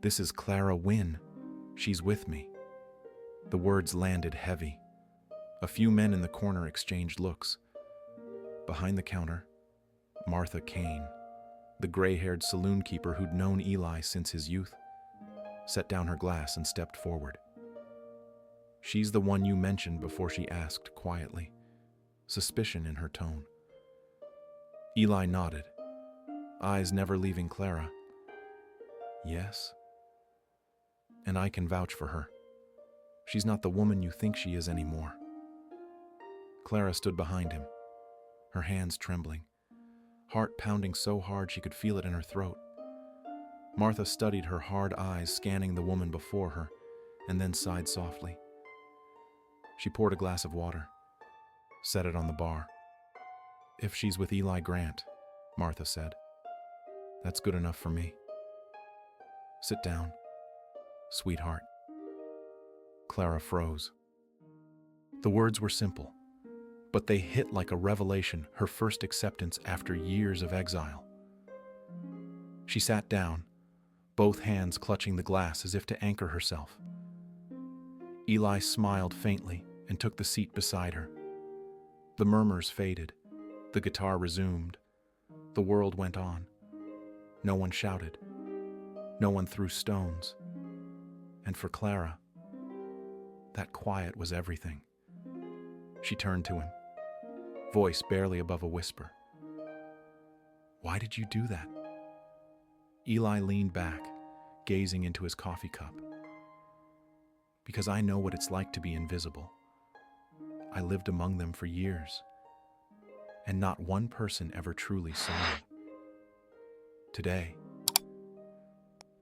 "This is Clara Wynne. She's with me." The words landed heavy. A few men in the corner exchanged looks. Behind the counter, Martha Kane, the gray-haired saloon keeper who'd known Eli since his youth, set down her glass and stepped forward. "She's the one you mentioned before," she asked quietly, suspicion in her tone. Eli nodded, eyes never leaving Clara. "Yes. And I can vouch for her. She's not the woman you think she is anymore." Clara stood behind him, her hands trembling, heart pounding so hard she could feel it in her throat. Martha studied her hard eyes, scanning the woman before her, and then sighed softly. She poured a glass of water, set it on the bar. "If she's with Eli Grant," Martha said, "that's good enough for me. Sit down, sweetheart." Clara froze. The words were simple, but they hit like a revelation, her first acceptance after years of exile. She sat down, both hands clutching the glass as if to anchor herself. Eli smiled faintly and took the seat beside her. The murmurs faded, the guitar resumed, the world went on. No one shouted, no one threw stones, and for Clara, that quiet was everything. She turned to him, voice barely above a whisper. "Why did you do that?" Eli leaned back, gazing into his coffee cup. "Because I know what it's like to be invisible. I lived among them for years, and not one person ever truly saw me. Today,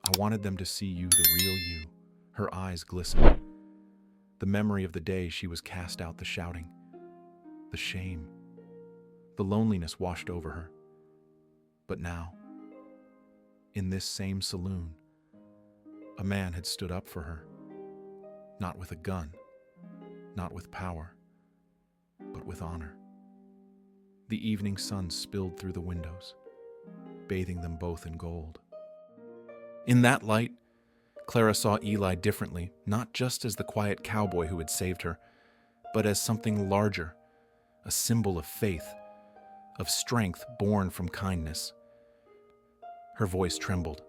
I wanted them to see you, the real you. Her eyes glistened. The memory of the day she was cast out, the shouting, the shame, the loneliness washed over her. But now, in this same saloon, a man had stood up for her, not with a gun, not with power, but with honor. The evening sun spilled through the windows, bathing them both in gold. In that light, Clara saw Eli differently, not just as the quiet cowboy who had saved her, but as something larger, a symbol of faith, of strength born from kindness. Her voice trembled.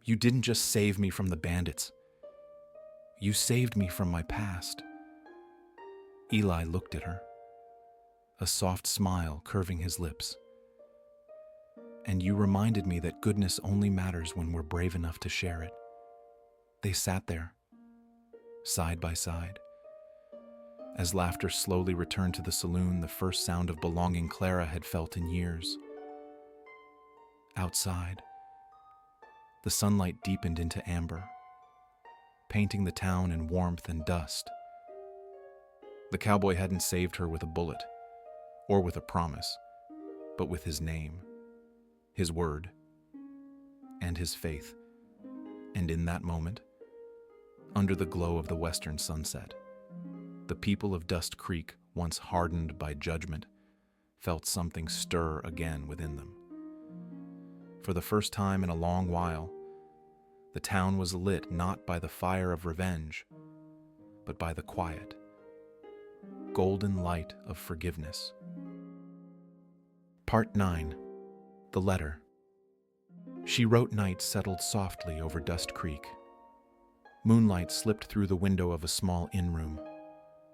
You didn't just save me from the bandits. You saved me from my past. Eli looked at her, a soft smile curving his lips. And you reminded me that goodness only matters when we're brave enough to share it. They sat there, side by side. As laughter slowly returned to the saloon, the first sound of belonging Clara had felt in years. Outside, the sunlight deepened into amber, painting the town in warmth and dust. The cowboy hadn't saved her with a bullet or with a promise, but with his name, his word, and his faith. And in that moment, under the glow of the western sunset, the people of Dust Creek, once hardened by judgment, felt something stir again within them. For the first time in a long while, the town was lit not by the fire of revenge, but by the quiet, golden light of forgiveness. Part 9. The Letter. She wrote night settled softly over Dust Creek. Moonlight slipped through the window of a small inn room,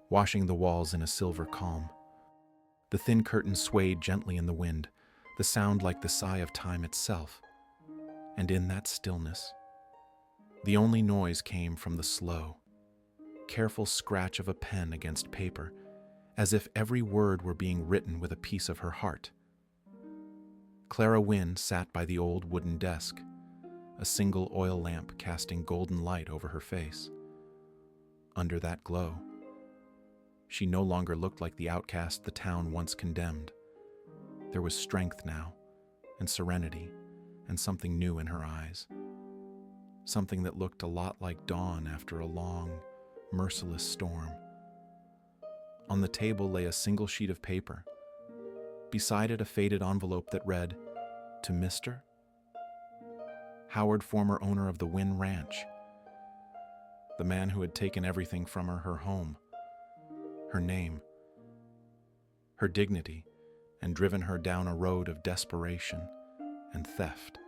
washing the walls in a silver calm. The thin curtains swayed gently in the wind, the sound like the sigh of time itself. And in that stillness, the only noise came from the slow, careful scratch of a pen against paper, as if every word were being written with a piece of her heart. Clara Wynne sat by the old wooden desk, a single oil lamp casting golden light over her face. Under that glow, she no longer looked like the outcast the town once condemned. There was strength now, and serenity, and something new in her eyes. Something that looked a lot like dawn after a long, merciless storm. On the table lay a single sheet of paper. Beside it, a faded envelope that read, "To Mr. Howard, former owner of the Wynne Ranch." The man who had taken everything from her, her home, her name, her dignity, and driven her down a road of desperation and theft.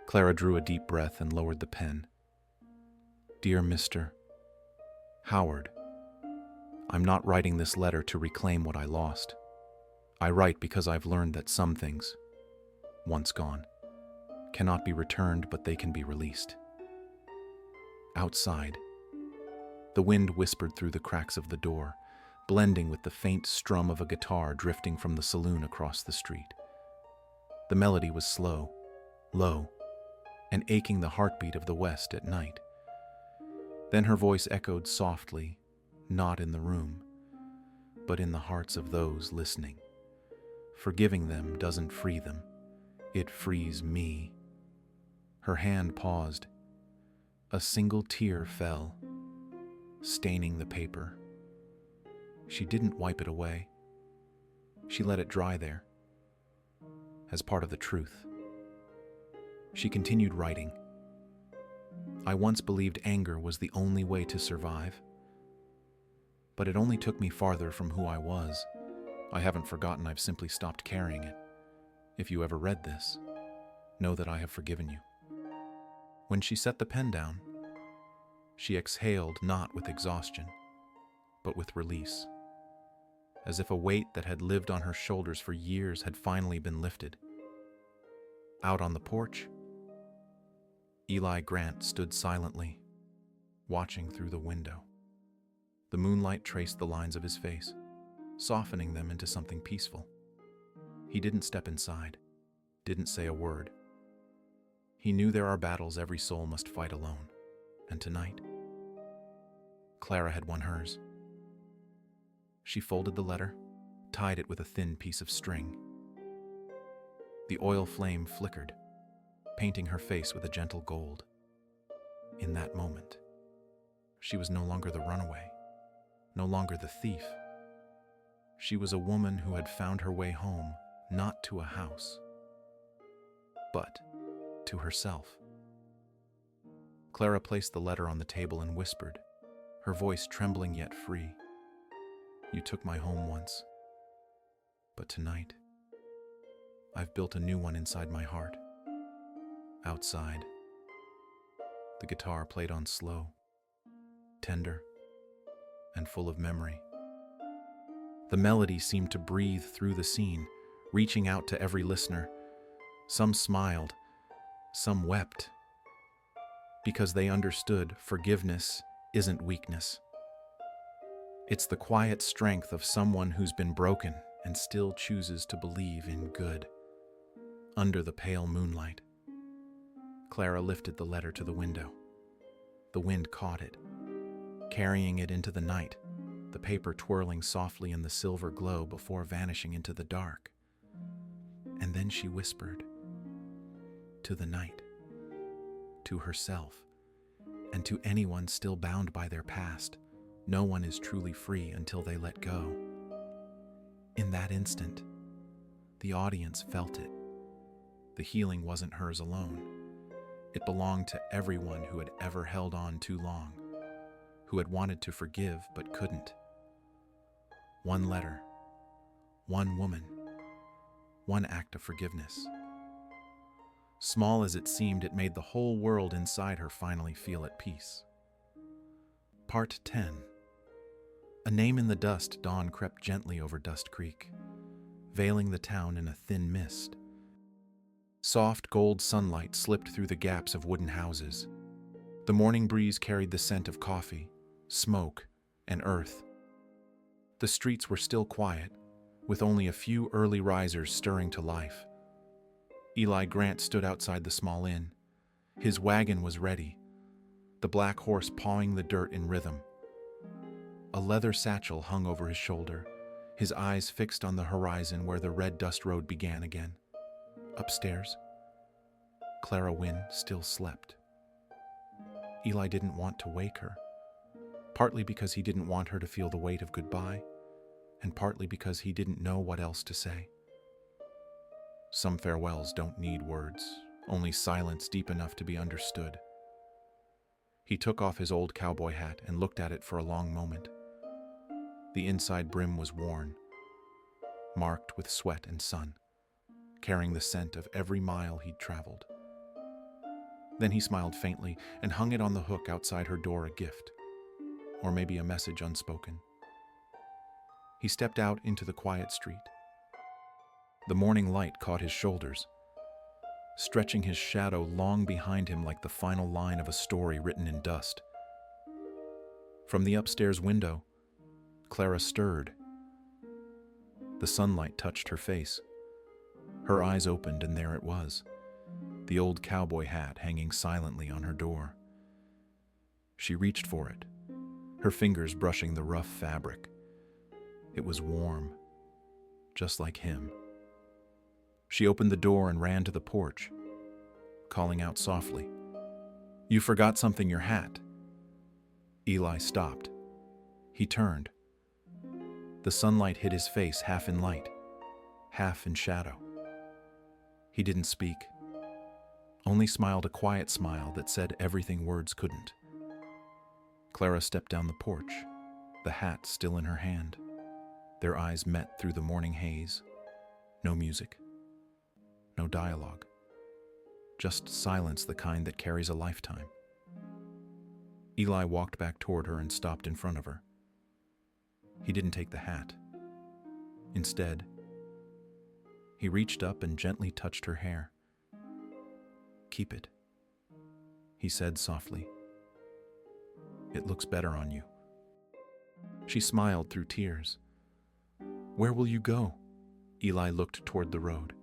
Clara drew a deep breath and lowered the pen. "Dear Mr. Howard, I'm not writing this letter to reclaim what I lost. I write because I've learned that some things, once gone, cannot be returned, but they can be released." Outside, the wind whispered through the cracks of the door, blending with the faint strum of a guitar drifting from the saloon across the street. The melody was slow, low, and aching the heartbeat of the West at night. Then her voice echoed softly, not in the room, but in the hearts of those listening. Forgiving them doesn't free them, it frees me. Her hand paused. A single tear fell, staining the paper. She didn't wipe it away. She let it dry there, as part of the truth. She continued writing. "I once believed anger was the only way to survive, but it only took me farther from who I was. I haven't forgotten, I've simply stopped carrying it. If you ever read this, know that I have forgiven you." When she set the pen down, she exhaled not with exhaustion, but with release, as if a weight that had lived on her shoulders for years had finally been lifted. Out on the porch, Eli Grant stood silently, watching through the window. The moonlight traced the lines of his face, softening them into something peaceful. He didn't step inside, didn't say a word. He knew there are battles every soul must fight alone, and tonight, Clara had won hers. She folded the letter, tied it with a thin piece of string. The oil flame flickered, painting her face with a gentle gold. In that moment, she was no longer the runaway, no longer the thief. She was a woman who had found her way home, not to a house, but to herself. Clara placed the letter on the table and whispered, her voice trembling yet free. You took my home once, but tonight, I've built a new one inside my heart. Outside, the guitar played on slow, tender, and full of memory. The melody seemed to breathe through the scene, reaching out to every listener. Some smiled, some wept, because they understood forgiveness isn't weakness. It's the quiet strength of someone who's been broken and still chooses to believe in good. Under the pale moonlight, Clara lifted the letter to the window. The wind caught it, carrying it into the night, the paper twirling softly in the silver glow before vanishing into the dark. And then she whispered, to the night, to herself, and to anyone still bound by their past. No one is truly free until they let go. In that instant, the audience felt it. The healing wasn't hers alone. It belonged to everyone who had ever held on too long, who had wanted to forgive but couldn't. One letter, one woman, one act of forgiveness. Small as it seemed, it made the whole world inside her finally feel at peace. Part 10. A name in the dust. Dawn crept gently over Dust Creek, veiling the town in a thin mist. Soft gold sunlight slipped through the gaps of wooden houses. The morning breeze carried the scent of coffee, smoke, and earth. The streets were still quiet, with only a few early risers stirring to life. Eli Grant stood outside the small inn. His wagon was ready, the black horse pawing the dirt in rhythm. A leather satchel hung over his shoulder, his eyes fixed on the horizon where the red dust road began again. Upstairs, Clara Wynne still slept. Eli didn't want to wake her, partly because he didn't want her to feel the weight of goodbye, and partly because he didn't know what else to say. Some farewells don't need words, only silence deep enough to be understood. He took off his old cowboy hat and looked at it for a long moment. The inside brim was worn, marked with sweat and sun, carrying the scent of every mile he'd traveled. Then he smiled faintly and hung it on the hook outside her door, a gift, or maybe a message unspoken. He stepped out into the quiet street. The morning light caught his shoulders, stretching his shadow long behind him like the final line of a story written in dust. From the upstairs window, Clara stirred. The sunlight touched her face. Her eyes opened, and there it was, the old cowboy hat hanging silently on her door. She reached for it, her fingers brushing the rough fabric. It was warm, just like him. She opened the door and ran to the porch, calling out softly, "You forgot something, your hat." Eli stopped. He turned. The sunlight hit his face, half in light, half in shadow. He didn't speak, only smiled a quiet smile that said everything words couldn't. Clara stepped down the porch, the hat still in her hand. Their eyes met through the morning haze. No music, no dialogue, just silence, the kind that carries a lifetime. Eli walked back toward her and stopped in front of her. He didn't take the hat. Instead, he reached up and gently touched her hair. "Keep it," he said softly. "It looks better on you." She smiled through tears. "Where will you go?" Eli looked toward the road,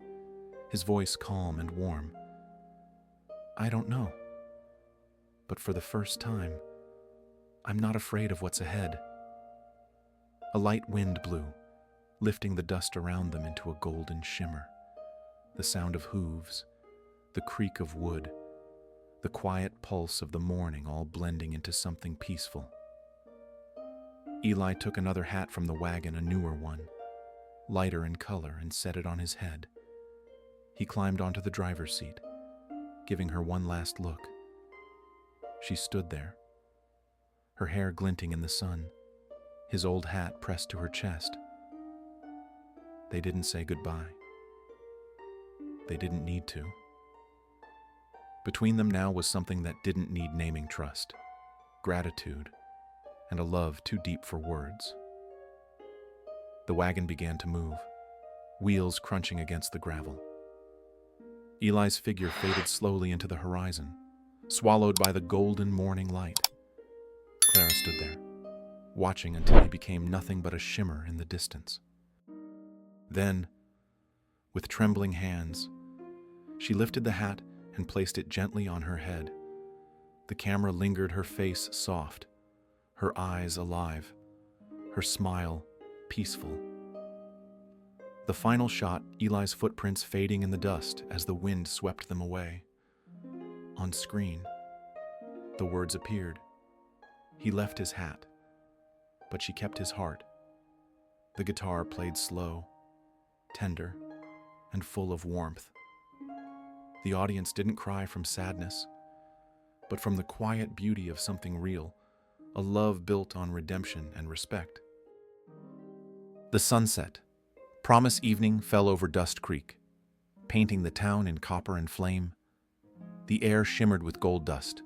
his voice calm and warm. "I don't know. But for the first time, I'm not afraid of what's ahead." A light wind blew, lifting the dust around them into a golden shimmer. The sound of hooves, the creak of wood, the quiet pulse of the morning all blending into something peaceful. Eli took another hat from the wagon, a newer one, lighter in color, and set it on his head. He climbed onto the driver's seat, giving her one last look. She stood there, her hair glinting in the sun, his old hat pressed to her chest. They didn't say goodbye. They didn't need to. Between them now was something that didn't need naming: trust, gratitude, and a love too deep for words. The wagon began to move, wheels crunching against the gravel. Eli's figure faded slowly into the horizon, swallowed by the golden morning light. Clara stood there, watching until he became nothing but a shimmer in the distance. Then, with trembling hands, she lifted the hat and placed it gently on her head. The camera lingered, her face soft, her eyes alive, her smile peaceful. The final shot, Eli's footprints fading in the dust as the wind swept them away. On screen, the words appeared. He left his hat, but she kept his heart. The guitar played slow, tender, and full of warmth. The audience didn't cry from sadness, but from the quiet beauty of something real, a love built on redemption and respect. The sunset, promise evening, fell over Dust Creek, painting the town in copper and flame. The air shimmered with gold dust,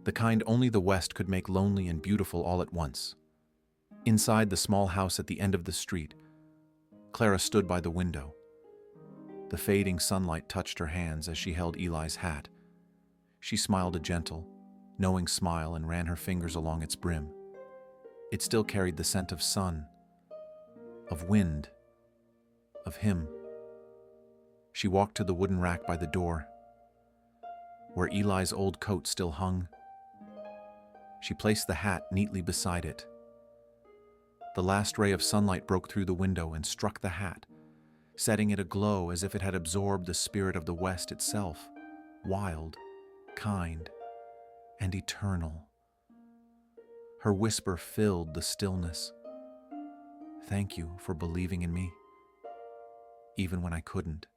the kind only the West could make lonely and beautiful all at once. Inside the small house at the end of the street, Clara stood by the window. The fading sunlight touched her hands as she held Eli's hat. She smiled a gentle, knowing smile and ran her fingers along its brim. It still carried the scent of sun, of wind, of him. She walked to the wooden rack by the door, where Eli's old coat still hung. She placed the hat neatly beside it. The last ray of sunlight broke through the window and struck the hat, setting it aglow as if it had absorbed the spirit of the West itself, wild, kind, and eternal. Her whisper filled the stillness. "Thank you for believing in me, even when I couldn't."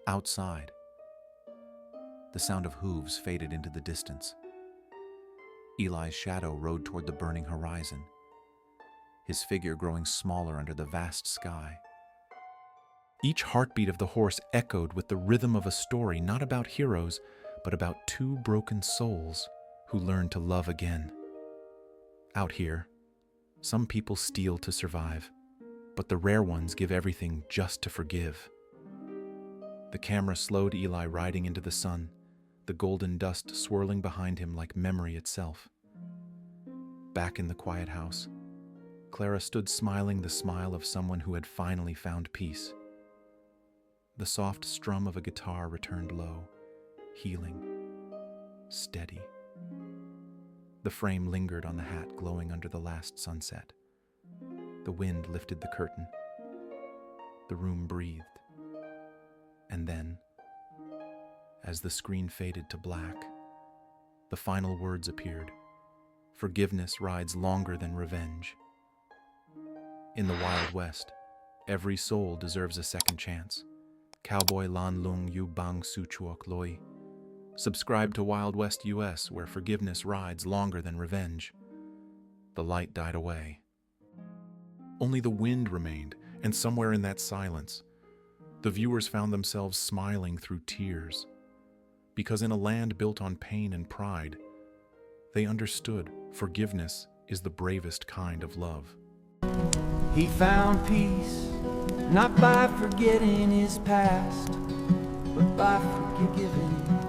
Outside, the sound of hooves faded into the distance. Eli's shadow rode toward the burning horizon, his figure growing smaller under the vast sky. Each heartbeat of the horse echoed with the rhythm of a story not about heroes, but about two broken souls who learned to love again. Out here, some people steal to survive, but the rare ones give everything just to forgive. The camera slowed Eli riding into the sun, the golden dust swirling behind him like memory itself. Back in the quiet house, Clara stood smiling the smile of someone who had finally found peace. The soft strum of a guitar returned low, healing, steady. The frame lingered on the hat, glowing under the last sunset. The wind lifted the curtain. The room breathed. And then, as the screen faded to black, the final words appeared. Forgiveness rides longer than revenge. In the Wild West, every soul deserves a second chance. Cowboy lan lung yu bang su chuok loi. Subscribe to Wild West US, where forgiveness rides longer than revenge. The light died away. Only the wind remained, and somewhere in that silence, the viewers found themselves smiling through tears. Because in a land built on pain and pride, they understood forgiveness is the bravest kind of love. He found peace, not by forgetting his past, but by forgiving